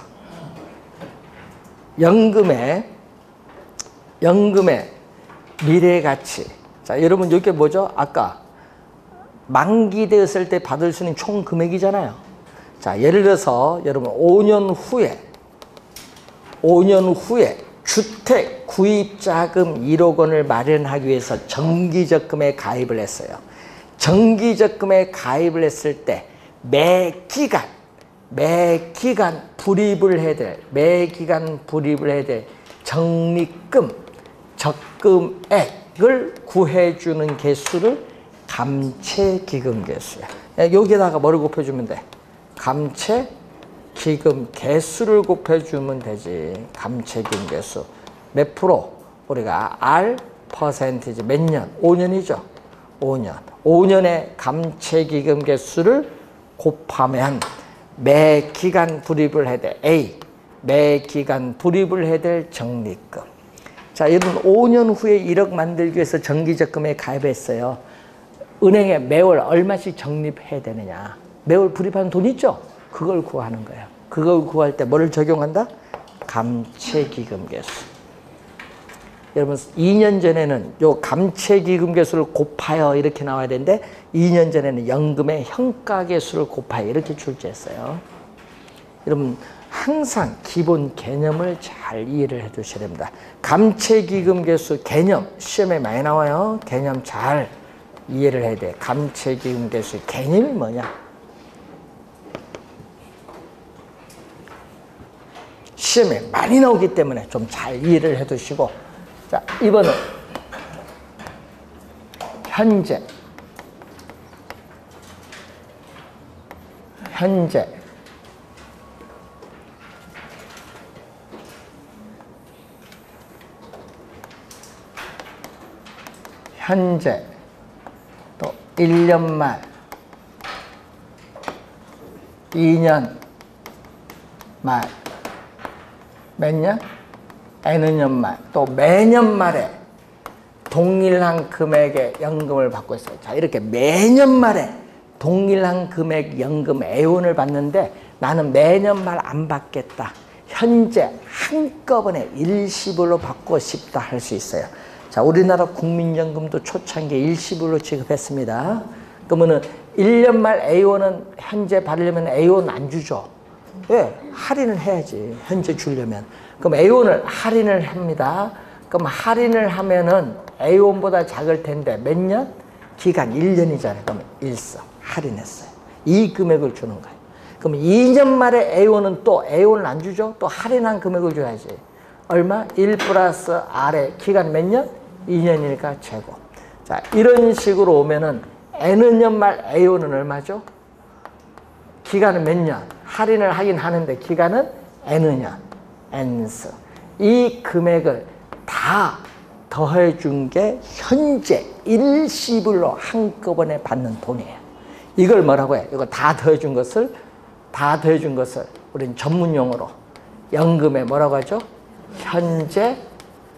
연금의 미래가치. 자, 여러분 이게 뭐죠? 아까 만기되었을 때 받을 수 있는 총 금액이잖아요. 자, 예를 들어서 여러분 5년 후에 주택 구입자금 1억 원을 마련하기 위해서 정기적금에 가입을 했어요. 정기적금에 가입을 했을 때 매기간 불입을 해야 될 적립금, 적금액을 구해주는 개수를 감채기금계수야. 여기에다가 뭐를 곱해주면 돼? 감채기금계수를 곱해주면 되지. 감채기금계수. 몇 프로? 우리가 R 퍼센티지 몇 년? 5년이죠. 5년. 5년의 감채기금계수를 곱하면 매 기간 불입을 해야 돼. A. 매 기간 불입을 해야 될 적립금. 자, 여러분 5년 후에 1억 만들기 위해서 정기적금에 가입했어요. 은행에 매월 얼마씩 적립해야 되느냐. 매월 불입하는 돈 있죠? 그걸 구하는 거예요. 그걸 구할 때 뭐를 적용한다? 감채기금계수. 여러분 2년 전에는 요 감채기금계수를 곱하여 이렇게 나와야 되는데 2년 전에는 연금의 현가계수를 곱하여 이렇게 출제했어요. 여러분 항상 기본 개념을 잘 이해를 해 두셔야 됩니다. 감채기금계수 개념 시험에 많이 나와요. 개념 잘 이해를 해야 돼. 감채기금계수 개념이 뭐냐? 시험에 많이 나오기 때문에 좀 잘 이해를 해 두시고, 자, 이번은 현재 또 1년 말 2년 말 몇 년? N은 년 말, 또 매년 말에 동일한 금액의 연금을 받고 있어요. 자, 이렇게 매년 말에 동일한 금액 연금 A원을 받는데 나는 매년 말 안 받겠다. 현재 한꺼번에 일시불로 받고 싶다 할 수 있어요. 자, 우리나라 국민연금도 초창기에 일시불로 지급했습니다. 그러면은 1년 말 A원은 현재 받으려면 A원 안 주죠. 왜? 할인을 해야지. 현재 주려면. 그럼 A원을 할인을 합니다. 그럼 할인을 하면은 A원보다 작을 텐데 몇 년? 기간 1년이잖아요. 그럼 일서 할인했어요. 이 금액을 주는 거예요. 그럼 2년 말에 A원은 또 A원을 안 주죠? 또 할인한 금액을 줘야지. 얼마? 1 플러스 R의 기간 몇 년? 2년이니까 최고. 자, 이런 식으로 오면은 N은 년 말 A원은 얼마죠? 기간은 몇 년? 할인을 하긴 하는데 기간은 N은 년. N스. 이 금액을 다 더해 준 게 현재 일시불로 한꺼번에 받는 돈이에요. 이걸 뭐라고 해? 이거 다 더해 준 것을 우리는 전문 용어로 연금의 뭐라고 하죠? 현재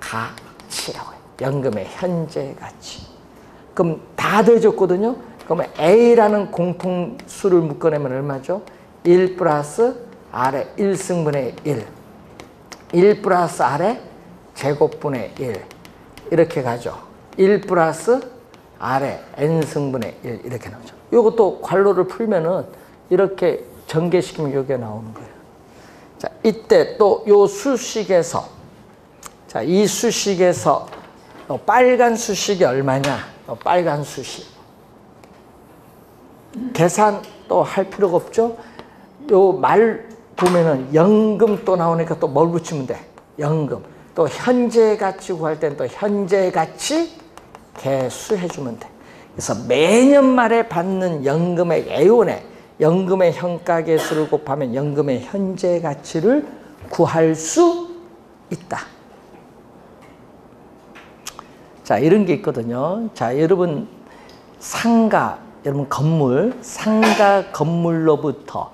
가치라고 해요. 연금의 현재 가치. 그럼 다 더해줬거든요. 그러면 A라는 공통수를 묶어내면 얼마죠? 1 플러스 R의 1승분의 1. 1 플러스 R의 제곱분의 1. 이렇게 가죠. 1 플러스 R의 N승분의 1. 이렇게 나오죠. 이것도 괄호를 풀면은 이렇게 전개시키면 이게 나오는 거예요. 자, 이때 또 요 수식에서, 자, 이 수식에서 빨간 수식이 얼마냐? 빨간 수식. 계산 또 할 필요가 없죠? 요 말 보면은 연금 또 나오니까 또 뭘 붙이면 돼? 연금. 또 현재 가치 구할 때는 또 현재 가치 계수해주면 돼. 그래서 매년 말에 받는 연금의 A원에 연금의 현가 계수를 곱하면 연금의 현재 가치를 구할 수 있다. 자, 이런 게 있거든요. 자, 여러분 상가, 여러분 건물, 상가 건물로부터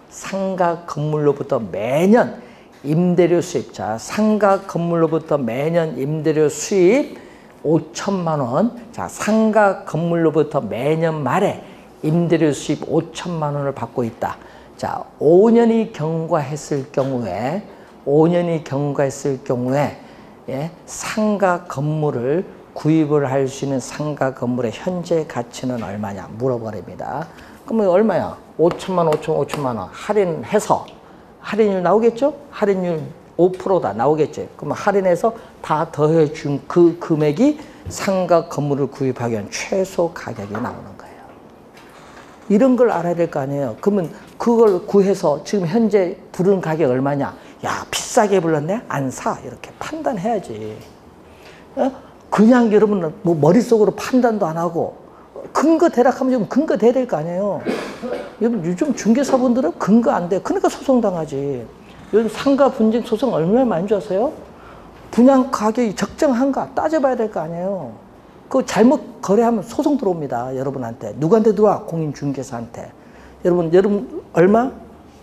매년 임대료 수입. 자, 상가 건물로부터 매년 임대료 수입 5천만 원. 자, 상가 건물로부터 매년 말에 임대료 수입 5천만 원을 받고 있다. 자, 5년이 경과했을 경우에 예, 상가 건물을 구입을 할 수 있는 상가 건물의 현재 가치는 얼마냐 물어버립니다. 그러면 얼마야? 5천만 원 할인해서 할인율 나오겠죠? 할인율 5%다 나오겠지. 그러면 할인해서 다 더해준 그 금액이 상가 건물을 구입하기 위한 최소 가격이 나오는 거예요. 이런 걸 알아야 될 거 아니에요. 그러면 그걸 구해서 지금 현재 부르는 가격 얼마냐? 야, 비싸게 불렀네? 안 사. 이렇게 판단해야지. 그냥 여러분은 뭐 머릿속으로 판단도 안 하고 근거 대략하면 좀 근거 돼야 될 거 아니에요. 요즘 중개사분들은 근거 안 돼. 그러니까 소송당하지. 요즘 상가 분쟁 소송 얼마나 많은 줄 아세요? 분양 가격이 적정한가 따져봐야 될 거 아니에요. 그거 잘못 거래하면 소송 들어옵니다. 여러분한테. 누구한테 들어와? 공인중개사한테. 여러분 얼마?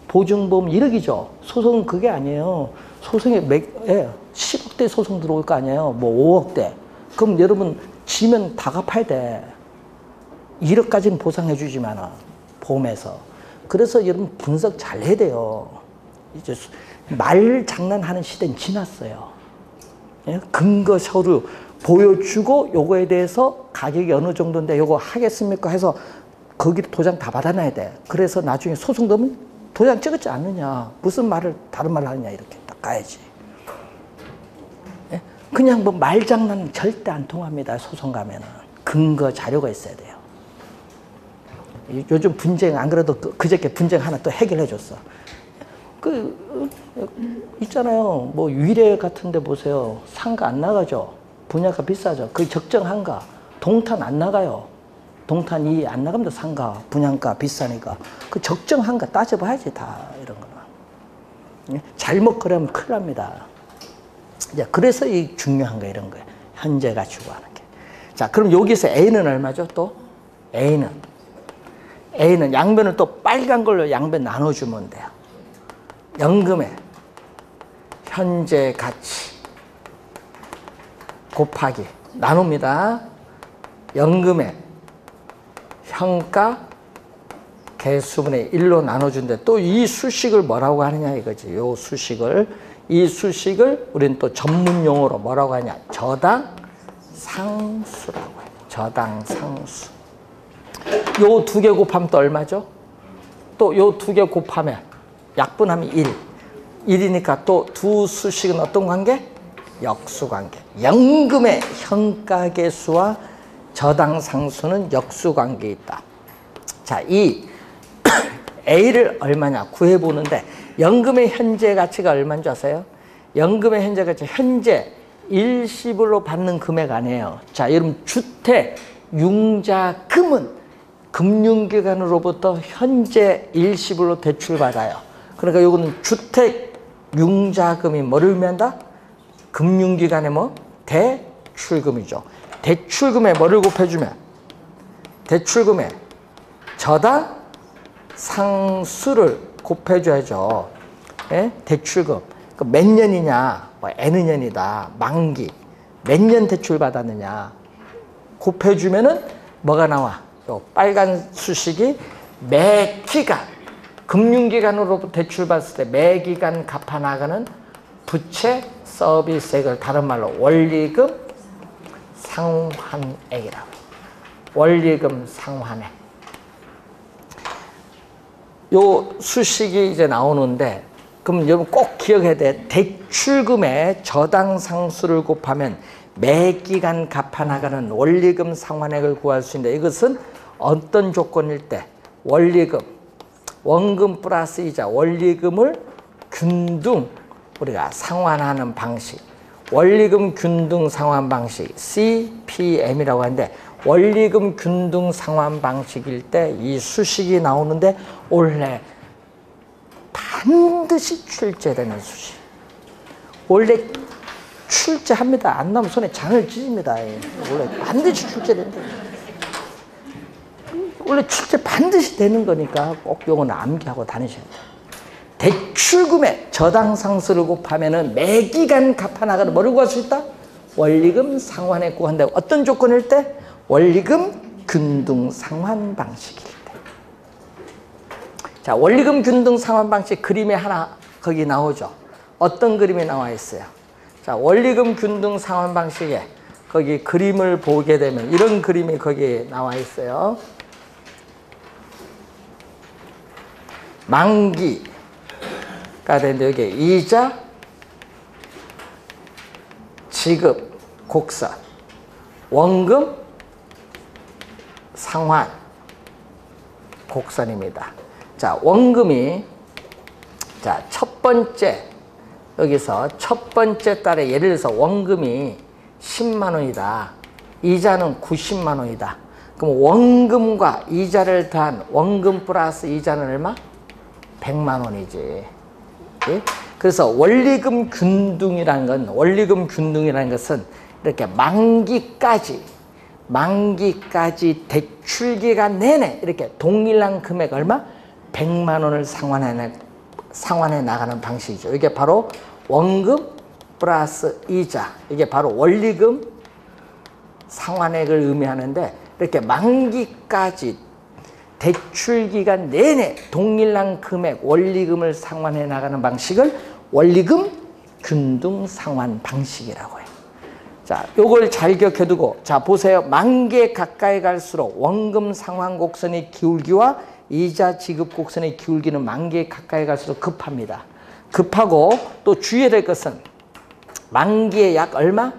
보증보험 1억이죠. 소송은 그게 아니에요. 소송에 10억대 소송 들어올 거 아니에요. 뭐 5억대. 그럼 여러분 지면 다 갚아야 돼. 1억까지는 보상해 주지만 보험에서. 그래서 여러분 분석 잘 해야 돼요. 이제 말 장난하는 시대는 지났어요. 예? 근거 서류 보여주고 요거에 대해서 가격이 어느 정도인데 요거 하겠습니까 해서 거기 도장 다 받아놔야 돼. 그래서 나중에 소송 되면 도장 찍었지 않느냐, 무슨 말을 다른 말을 하느냐 이렇게 딱 가야지. 예? 그냥 뭐 말장난 절대 안 통합니다. 소송 가면은 근거 자료가 있어야 돼요. 요즘 분쟁 안 그래도 그저께 분쟁 하나 또 해결해 줬어. 있잖아요. 뭐 위례 같은데 보세요. 상가 안 나가죠. 분야가 비싸죠. 그 적정한가. 동탄 안 나가요. 동탄 2 안 나갑니다. 상가 분양가 비싸니까 그 적정한가 따져봐야지 다 이런 거는. 잘못 그러면 큰일 납니다. 이제 그래서 이 중요한 거 이런 거예요. 현재 가치고 하는 게. 자, 그럼 여기서 A는 얼마죠? 또 A는 양변을 또 빨간 걸로 양변 나눠주면 돼요. 연금의 현재 가치 곱하기 나눕니다. 연금의 현가 개수분의 1로 나눠준대. 또 이 수식을 뭐라고 하느냐 이거지. 요 수식을, 이 수식을 우리는 또 전문 용어로 뭐라고 하냐, 저당 상수라고 해요. 저당 상수. 요 두 개 곱하면 또 얼마죠? 또 요 두 개 곱하면 약분하면 1. 1이니까 또 두 수식은 어떤 관계? 역수관계. 연금의 현가계수와 저당상수는 역수관계에 있다. 자, 이 A를 얼마냐 구해보는데 연금의 현재 가치가 얼마인 줄 아세요? 연금의 현재 가치, 현재 일시불로 받는 금액 아니에요. 자, 여러분 주택 융자금은 금융기관으로부터 현재 일시불로 대출받아요. 그러니까 이거는 주택 융자금이 뭐를 의미한다? 금융기관의 뭐? 대출금이죠. 대출금에 뭐를 곱해주면? 대출금에 저당 상수를 곱해줘야죠. 예? 대출금. 몇 년이냐? 뭐 N 년이다. 만기. 몇 년 대출 받았느냐? 곱해주면은 뭐가 나와? 요 빨간 수식이 매기간. 금융기관으로부터 대출받았을 때 매기간 갚아나가는 부채 서비스액을 다른 말로 원리금 상환액이라고. 원리금 상환액. 요 수식이 이제 나오는데, 그럼 여러분 꼭 기억해야 돼. 대출금의 저당 상수를 곱하면 매기간 갚아나가는 원리금 상환액을 구할 수 있는데, 이것은 어떤 조건일 때? 원리금, 원금 플러스 이자, 원리금을 균등 우리가 상환하는 방식, 원리금 균등 상환 방식, CPM이라고 하는데, 원리금 균등 상환 방식일 때 이 수식이 나오는데 원래 반드시 출제되는 수식. 원래 출제합니다. 안 나오면 손에 장을 찢습니다. 원래 반드시 출제된다. 원래 출제 반드시 되는 거니까 꼭 요거는 암기하고 다니셔야 돼요. 대출금의 저당 상수를 곱하면은 매기간 갚아나가는 뭐를 구할 수 있다? 원리금 상환액 구한다. 어떤 조건일 때? 원리금 균등 상환 방식일 때. 자, 원리금 균등 상환 방식 그림이 하나 거기 나오죠. 어떤 그림이 나와 있어요? 자, 원리금 균등 상환 방식에 거기 그림을 보게 되면 이런 그림이 거기에 나와 있어요. 만기가 되는데 여기 이자, 지급, 곡선, 원금, 상환, 곡선입니다. 자, 원금이, 자, 첫 번째, 여기서 첫 번째 달에 예를 들어서 원금이 10만 원이다. 이자는 90만 원이다. 그럼 원금과 이자를 더한 원금 플러스 이자는 얼마? 100만 원이지. 예? 그래서 원리금 균등이라는 건, 원리금 균등이라는 것은 이렇게 만기까지 대출기간 내내 이렇게 동일한 금액 얼마? 100만 원을 상환해 나가는 방식이죠. 이게 바로 원금 플러스 이자. 이게 바로 원리금 상환액을 의미하는데, 이렇게 만기까지 대출기간 내내 동일한 금액 원리금을 상환해 나가는 방식을 원리금 균등 상환 방식이라고 해요. 자, 요걸 잘 기억해두고, 자, 보세요. 만기에 가까이 갈수록 원금 상환 곡선의 기울기와 이자 지급 곡선의 기울기는 만기에 가까이 갈수록 급합니다. 급하고 또 주의해야 될 것은 만기에 약 얼마?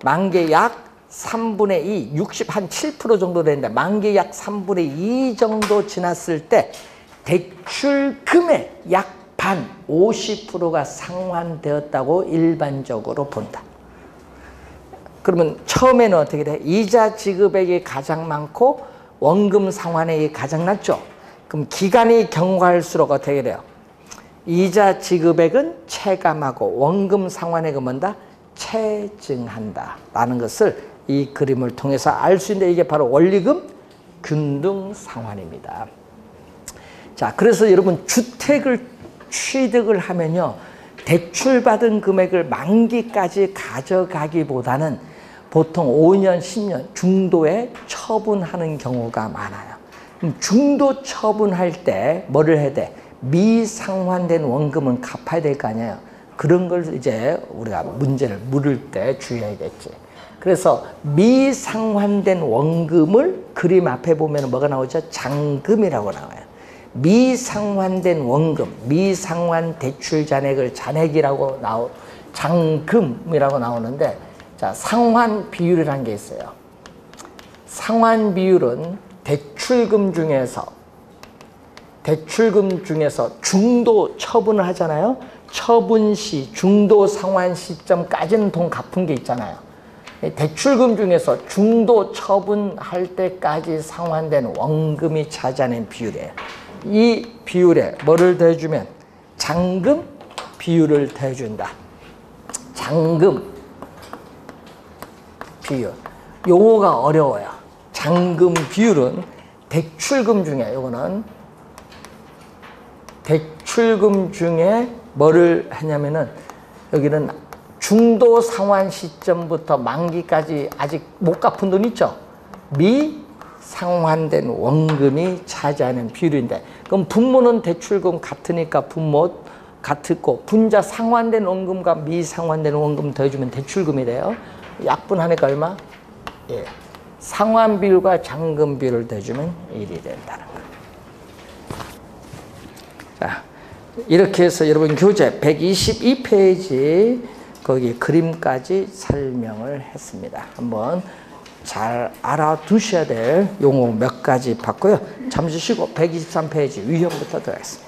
만기에 약 3분의 2, 60, 한 7% 정도 되는데 만기에 약 3분의 2 정도 지났을 때 대출 금액 약 반, 50%가 상환되었다고 일반적으로 본다. 그러면 처음에는 어떻게 돼? 이자 지급액이 가장 많고 원금 상환액이 가장 낮죠. 그럼 기간이 경과할수록 어떻게 돼요? 이자 지급액은 체감하고 원금 상환액은 뭔다? 체증한다 라는 것을 이 그림을 통해서 알 수 있는데 이게 바로 원리금 균등 상환입니다. 자, 그래서 여러분 주택을 취득을 하면요, 대출받은 금액을 만기까지 가져가기보다는 보통 5년, 10년 중도에 처분하는 경우가 많아요. 중도 처분할 때 뭐를 해야 돼? 미상환된 원금은 갚아야 될 거 아니에요. 그런 걸 이제 우리가 문제를 물을 때 주의해야겠지. 그래서 미상환된 원금을 그림 앞에 보면 뭐가 나오죠? 잔금이라고 나와요. 미상환된 원금, 미상환 대출 잔액을 잔액이라고 잔금이라고 나오는데, 자, 상환 비율이라는 게 있어요. 상환 비율은 대출금 중에서 중도 처분을 하잖아요. 처분 시, 중도 상환 시점까지는 돈 갚은 게 있잖아요. 대출금 중에서 중도 처분할 때까지 상환된 원금이 차지하는 비율이에요. 이 비율에 뭐를 더해주면 잔금 비율을 더해준다. 잔금 비율. 용어가 어려워요. 잔금 비율은 대출금 중에, 요거는 대출금 중에 뭐를 하냐면은 여기는 중도 상환 시점부터 만기까지 아직 못 갚은 돈 있죠? 미상환된 원금이 차지하는 비율인데, 그럼 분모는 대출금 같으니까 분모 같고 분자 상환된 원금과 미상환된 원금 더해주면 대출금이 돼요. 약분하니까 얼마? 예. 상환 비율과 잔금 비율을 더해주면 1이 된다는 거예요. 자, 이렇게 해서 여러분 교재 122페이지 거기 그림까지 설명을 했습니다. 한번 잘 알아두셔야 될 용어 몇 가지 봤고요. 잠시 쉬고 123페이지 유형부터 들어가겠습니다.